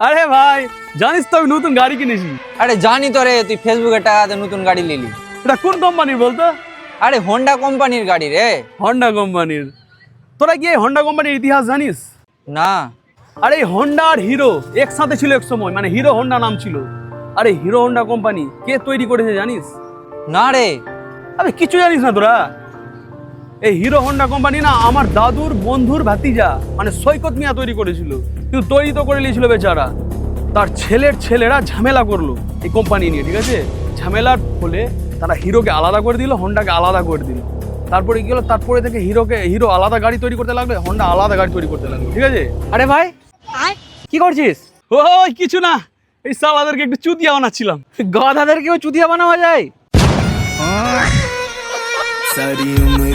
আরে ভাই জানিস তো আমি নতুন গাড়ি কিনেছি। আরে জানি তো রে, তুই ফেসবুকের টাকাতে নতুন গাড়ি নিলি। এটা কোন কোম্পানির বলতো? আরে হোন্ডা কোম্পানির গাড়ি রে। হন্ডা কোম্পানির। তোরা কি এই হন্ডা কোম্পানির ইতিহাস জানিস? না। আরে এই হন্ডা আর হিরো একসাথে ছিল এক সময়, মানে হিরো হন্ডা নাম ছিল। আরে হিরো হন্ডা কোম্পানি কে তৈরি করেছে জানিস? না রে। আরে কিছু জানিস না তোরা? এই হিরো হন্ডা কোম্পানি না আমার দাদুর বন্ধুর ভাতিজা মানে সৈকত মিয়া তৈরি করেছিল, কিন্তু তৈরি তো করে নিয়েছিল বেচারা। তার ছেলের ছেলেরা ঝামেলা করলো এই কোম্পানি নিয়ে, ঠিক আছে? ঝামেলার ফলে তারা হিরোকে আলাদা করে দিল, হন্ডাকে আলাদা করে দিল। তারপরে কি হলো, তারপরে থেকে হিরো আলাদা গাড়ি তৈরি করতে লাগলো, হন্ডা আলাদা গাড়ি তৈরি করতে লাগলো, ঠিক আছে? আরে ভাই কি করছিস? ওই কিছু না, এই সালাদেরকে একটু চুতিয়া বানাচ্ছিলাম। গধাদেরকেও চুতিয়া বানানো যায়? सारी उम्र